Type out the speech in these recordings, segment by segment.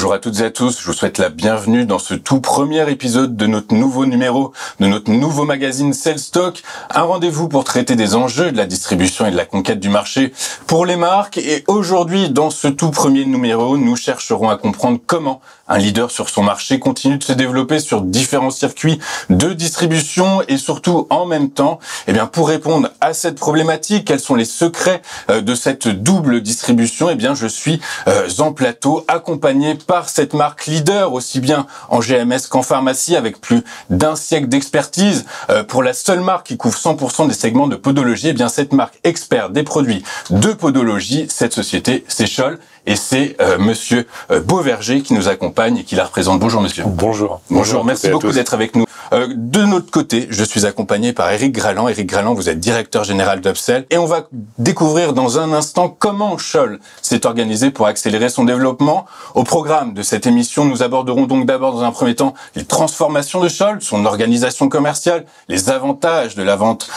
Bonjour à toutes et à tous, je vous souhaite la bienvenue dans ce tout premier épisode de notre nouveau numéro, de notre nouveau magazine Sales Talk, un rendez-vous pour traiter des enjeux de la distribution et de la conquête du marché pour les marques. Et aujourd'hui, dans ce tout premier numéro, nous chercherons à comprendre comment un leader sur son marché continue de se développer sur différents circuits de distribution et surtout en même temps, pour répondre à cette problématique, quels sont les secrets de cette double distribution? Je suis en plateau accompagné par cette marque leader aussi bien en GMS qu'en pharmacie avec plus d'un siècle d'expertise. Pour la seule marque qui couvre 100% des segments de podologie, cette marque expert des produits de podologie, cette société, c'est Scholl. Et c'est Monsieur Beauverger qui nous accompagne et qui la représente. Bonjour monsieur. Bonjour. Bonjour, merci beaucoup d'être avec nous. De notre côté, je suis accompagné par Eric Graland. Eric Graland, vous êtes directeur général d'Upsell. Et on va découvrir dans un instant comment Scholl s'est organisé pour accélérer son développement. Au programme de cette émission, nous aborderons donc d'abord dans un premier temps les transformations de Scholl, son organisation commerciale, les avantages de la vente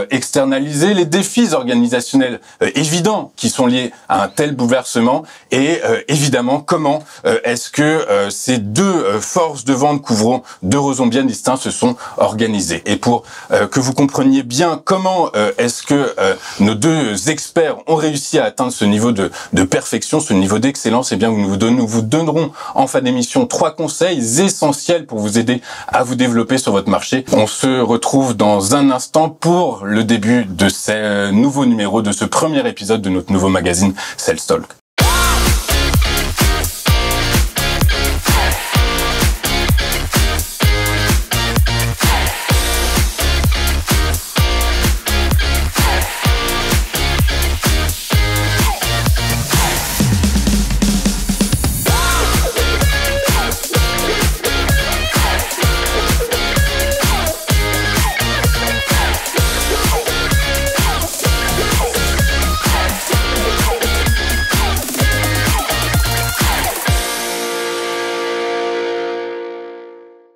externalisée, les défis organisationnels évidents qui sont liés à un tel bouleversement. Et évidemment, comment est-ce que ces deux forces de vente couvrant deux horizons bien distincts se sont organisées? Et pour que vous compreniez bien comment est-ce que nos deux experts ont réussi à atteindre ce niveau de perfection, ce niveau d'excellence, nous vous donnerons en fin d'émission 3 conseils essentiels pour vous aider à vous développer sur votre marché. On se retrouve dans un instant pour le début de ce nouveau numéro, de ce premier épisode de notre nouveau magazine Sales Talk.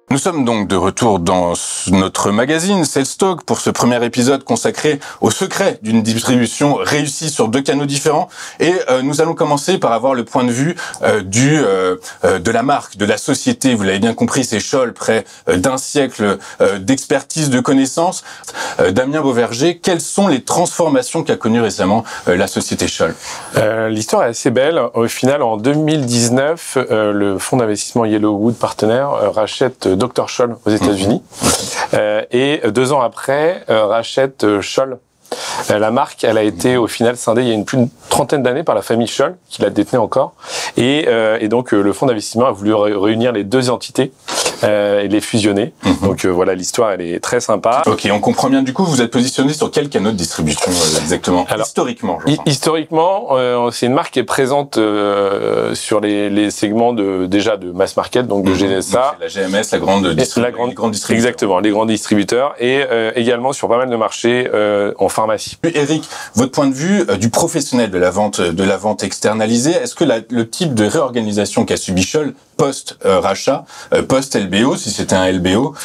Nous sommes donc de retour dans notre magazine Sales Talk pour ce premier épisode consacré au secret d'une distribution réussie sur 2 canaux différents. Et nous allons commencer par avoir le point de vue de la marque, de la société. Vous l'avez bien compris, c'est Scholl, près d'un siècle d'expertise, de connaissances. Damien Beauverger, quelles sont les transformations qu'a connues récemment la société Scholl? L'histoire est assez belle. Au final, en 2019, le fonds d'investissement Yellowwood Partners rachète Dr Scholl aux États-Unis et 2 ans après rachète Scholl. La marque, elle a été au final scindée il y a plus d'une trentaine d'années par la famille Scholl, qui la détenait encore, et donc le fonds d'investissement a voulu réunir les 2 entités et les fusionner. Donc voilà, l'histoire elle est très sympa. Ok, on comprend bien. Du coup, vous êtes positionné sur quel canal de distribution exactement? Alors, historiquement, je crois. Historiquement, c'est une marque qui est présente sur les segments déjà de mass market, donc de GSA, la GMS, la grande distribution. Exactement, les grands distributeurs, et également sur pas mal de marchés en pharmacie. Eric, votre point de vue du professionnel de la vente externalisée, est-ce que le type de réorganisation qu'a subi Scholl post-rachat, post-LBO, si c'était un LBO,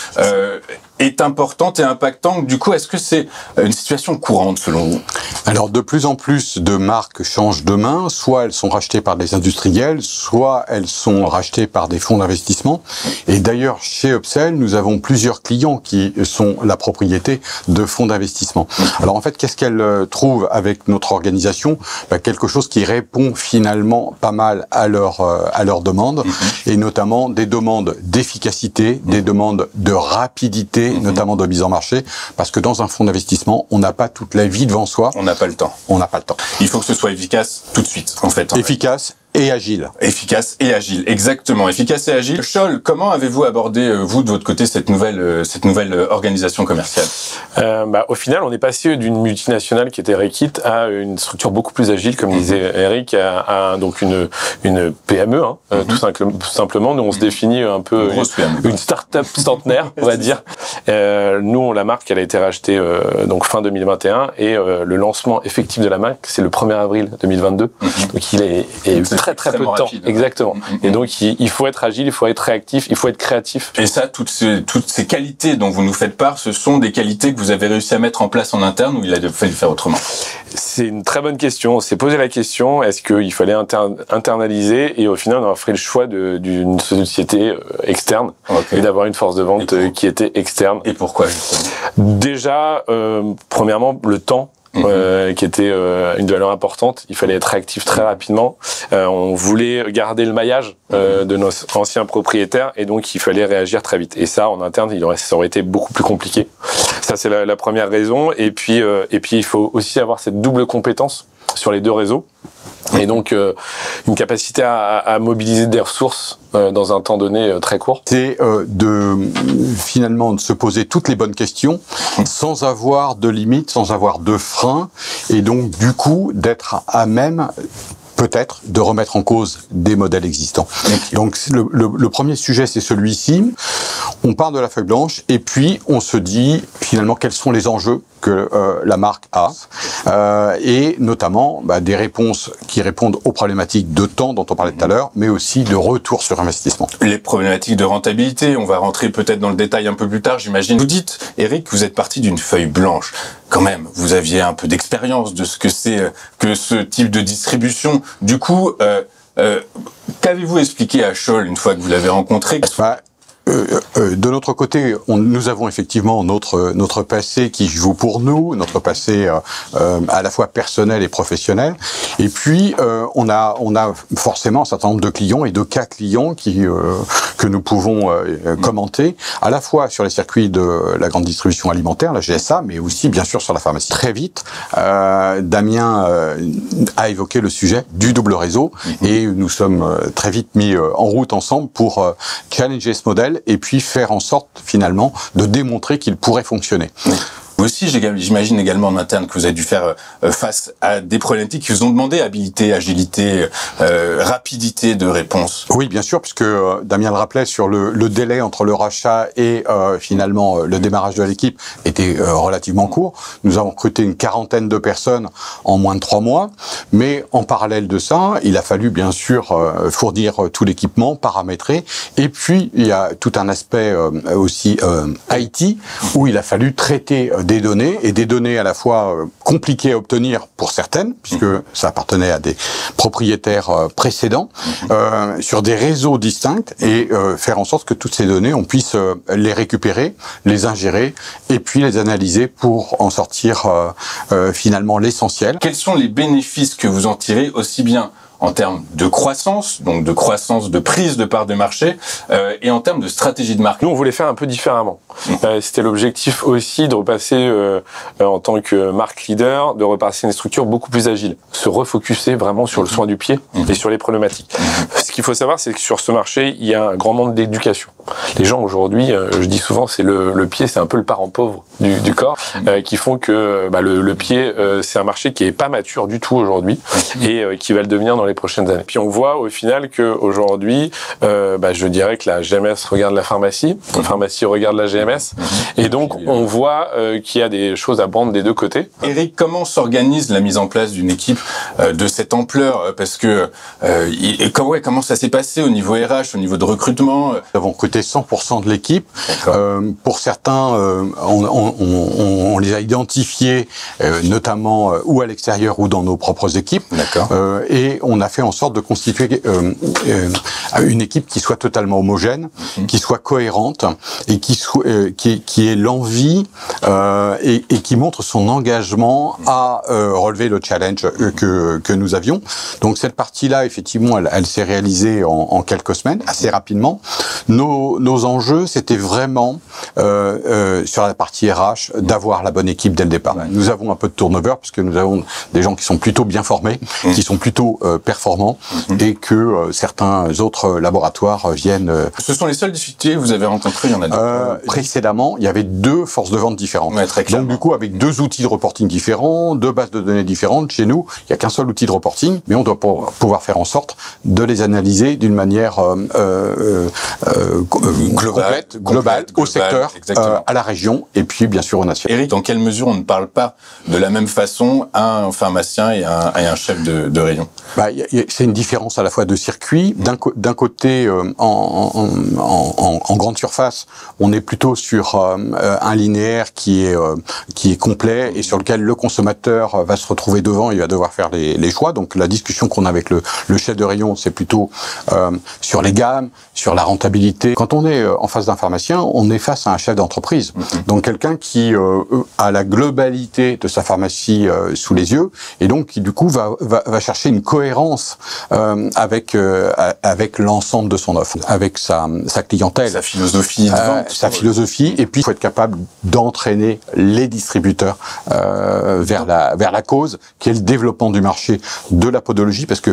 est importante et impactante? Du coup, est-ce que c'est une situation courante selon vous? Alors, de plus en plus de marques changent de main. Soit elles sont rachetées par des industriels, soit elles sont rachetées par des fonds d'investissement. Et d'ailleurs, chez Upsell, nous avons plusieurs clients qui sont la propriété de fonds d'investissement. Alors, en fait, qu'est-ce qu'elles trouvent avec notre organisation? Quelque chose qui répond finalement pas mal à leurs demandes, et notamment des demandes d'efficacité, des demandes de rapidité, notamment de mise en marché, parce que dans un fonds d'investissement, on n'a pas toute la vie devant soi. On n'a pas le temps. On n'a pas le temps. Il faut que ce soit efficace tout de suite, en fait. Efficace et agile. Efficace et agile, exactement. Efficace et agile. Scholl, comment avez-vous abordé, vous, de votre côté, cette nouvelle organisation commerciale? Au final, on est passé d'une multinationale qui était Reckitt à une structure beaucoup plus agile, comme disait Eric, donc une PME, tout simplement. Nous, on se définit un peu une start-up centenaire, on va dire. Nous, la marque, elle a été rachetée donc fin 2021 et le lancement effectif de la marque, c'est le 1er avril 2022. Donc il est très peu de temps. Rapide. Exactement. Et donc il faut être agile, il faut être réactif, il faut être créatif. Et ça, toutes ces qualités dont vous nous faites part, ce sont des qualités que vous avez réussi à mettre en place en interne ou il a fallu faire autrement? C'est une très bonne question. On s'est posé la question, est-ce qu'il fallait internaliser? Et au final, on a fait le choix d'une société externe et d'avoir une force de vente qui était externe. Et pourquoi, justement? Déjà, premièrement, le temps. Qui était une valeur importante. Il fallait être réactif très rapidement. On voulait garder le maillage de nos anciens propriétaires et donc il fallait réagir très vite. Et ça, en interne, ça aurait été beaucoup plus compliqué. Ça, c'est la première raison. Et puis, il faut aussi avoir cette double compétence sur les deux réseaux. Et donc, une capacité à mobiliser des ressources dans un temps donné très court. C'est finalement de se poser toutes les bonnes questions sans avoir de limites, sans avoir de freins, et donc du coup d'être à même peut-être de remettre en cause des modèles existants. Donc le premier sujet, c'est celui-ci. On part de la feuille blanche et puis on se dit finalement quels sont les enjeux que la marque a, et notamment des réponses qui répondent aux problématiques de temps dont on parlait tout à l'heure, mais aussi de retour sur investissement. Les problématiques de rentabilité, on va rentrer peut-être dans le détail un peu plus tard, j'imagine. Vous dites, Eric, que vous êtes parti d'une feuille blanche. Quand même, vous aviez un peu d'expérience de ce que c'est que ce type de distribution. Du coup, qu'avez-vous expliqué à Scholl une fois que vous l'avez rencontré? De notre côté, nous avons effectivement notre passé qui joue pour nous, notre passé à la fois personnel et professionnel. Et puis on a forcément un certain nombre de clients et de cas clients que nous pouvons commenter, à la fois sur les circuits de la grande distribution alimentaire, la GSA, mais aussi bien sûr sur la pharmacie. Très vite, Damien a évoqué le sujet du double réseau et nous sommes très vite mis en route ensemble pour challenger ce modèle et puis faire en sorte finalement de démontrer qu'il pourrait fonctionner. Vous aussi, j'imagine également en interne que vous avez dû faire face à des problématiques qui vous ont demandé habilité, agilité, rapidité de réponse. Oui, bien sûr, puisque Damien le rappelait, sur le délai entre le rachat et finalement le démarrage de l'équipe était relativement court. Nous avons recruté une quarantaine de personnes en moins de 3 mois, mais en parallèle de ça, il a fallu bien sûr fournir tout l'équipement, paramétrer, et puis il y a tout un aspect aussi IT, où il a fallu traiter des données, et des données à la fois compliquées à obtenir pour certaines, puisque ça appartenait à des propriétaires précédents, sur des réseaux distincts, et faire en sorte que toutes ces données, on puisse les récupérer, les ingérer, et puis les analyser pour en sortir finalement l'essentiel. Quels sont les bénéfices que vous en tirez, aussi bien en termes de croissance, donc de croissance, de prise de part de marché, et en termes de stratégie de marque? Nous, on voulait faire un peu différemment. C'était l'objectif aussi de repasser, en tant que marque leader, de repasser une structure beaucoup plus agile, se refocuser vraiment sur le soin du pied et sur les problématiques. Ce qu'il faut savoir, c'est que sur ce marché, il y a un grand manque d'éducation. Les gens aujourd'hui, je dis souvent, c'est le pied, c'est un peu le parent pauvre du corps, qui font que le pied, c'est un marché qui est pas mature du tout aujourd'hui et qui va le devenir dans les prochaines années. Puis on voit au final que aujourd'hui, je dirais que la GMS regarde la pharmacie regarde la GMS, et donc on voit qu'il y a des choses à prendre des deux côtés. Eric, comment s'organise la mise en place d'une équipe de cette ampleur? Parce que comment ça s'est passé au niveau RH, au niveau de recrutement? Nous avons recruté 100% de l'équipe. Pour certains, on les a identifiés, notamment ou à l'extérieur ou dans nos propres équipes. Et on a fait en sorte de constituer une équipe qui soit totalement homogène, qui soit cohérente et qui ait l'envie et qui montre son engagement à relever le challenge que nous avions. Donc cette partie-là, effectivement, elle s'est réalisée en quelques semaines, assez rapidement. Nos enjeux, c'était vraiment sur la partie RH d'avoir la bonne équipe dès le départ. Nous avons un peu de turnover puisque nous avons des gens qui sont plutôt bien formés, qui sont plutôt performants, et que certains autres laboratoires viennent... Ce sont les seules difficultés que vous avez rencontrées? Il y en a d'autres? Précédemment, il y avait 2 forces de vente différentes. Donc du coup, avec 2 outils de reporting différents, 2 bases de données différentes, chez nous, il n'y a qu'un seul outil de reporting, mais on doit pouvoir faire en sorte de les analyser d'une manière complète, globale, au secteur acteurs à la région et puis bien sûr aux nations. Eric, dans quelle mesure on ne parle pas de la même façon à un pharmacien et à un chef de rayon? C'est une différence à la fois de circuit. D'un côté, en grande surface, on est plutôt sur un linéaire qui est complet et sur lequel le consommateur va se retrouver devant, il va devoir faire les choix. Donc la discussion qu'on a avec le chef de rayon, c'est plutôt sur les gammes, sur la rentabilité. Quand on est en face d'un pharmacien, on est face à un chef d'entreprise. Donc quelqu'un qui a la globalité de sa pharmacie sous les yeux et donc qui du coup va chercher une cohérence avec l'ensemble de son offre, avec sa clientèle, sa philosophie de vente, sa philosophie, et puis il faut être capable d'entraîner les distributeurs vers la cause qui est le développement du marché de la podologie, parce que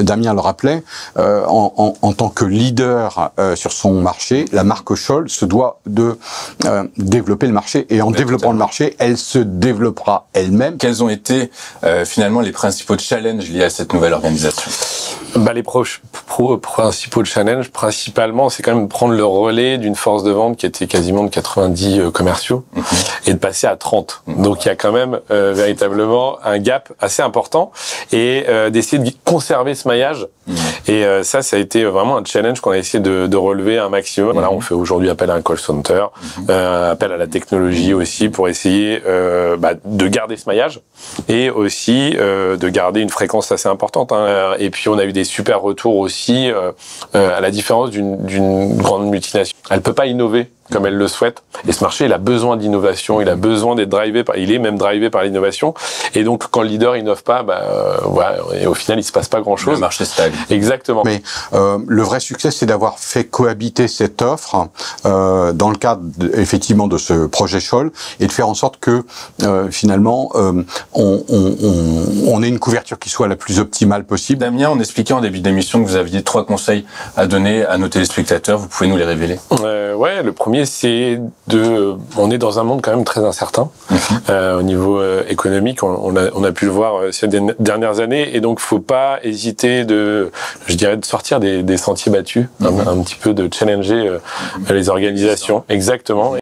Damien le rappelait, en tant que leader sur son marché, la marque Scholl se doit de développer le marché, et en développant le marché, elle se développera elle-même. Quels ont été finalement les principaux challenges liés à cette nouvelle organisation? Les principaux challenges, principalement, c'est quand même prendre le relais d'une force de vente qui était quasiment de 90 commerciaux et de passer à 30. Donc il y a quand même véritablement un gap assez important, et d'essayer de conserver ce maillage. Et ça a été vraiment un challenge qu'on a essayé de relever un maximum. Voilà, on fait aujourd'hui appel à un call center, appel à la technologie aussi, pour essayer de garder ce maillage et aussi de garder une fréquence assez importante. Et puis on a eu des super retours aussi, à la différence d'une grande multinationale. Elle peut pas innover comme elle le souhaite. Et ce marché, il a besoin d'innovation, il a besoin d'être drivé il est même drivé par l'innovation. Et donc, quand le leader innove pas, et au final, il se passe pas grand-chose. Le marché stagne. Exactement. Mais le vrai succès, c'est d'avoir fait cohabiter cette offre dans le cadre effectivement de ce projet Scholl, et de faire en sorte que finalement on ait une couverture qui soit la plus optimale possible. Damien, on expliquait en début d'émission que vous aviez 3 conseils à donner à nos téléspectateurs. Vous pouvez nous les révéler? Le premier, on est dans un monde quand même très incertain au niveau économique. On a pu le voir ces dernières années, et donc faut pas hésiter de sortir des sentiers battus, un petit peu de challenger les organisations. Exactement.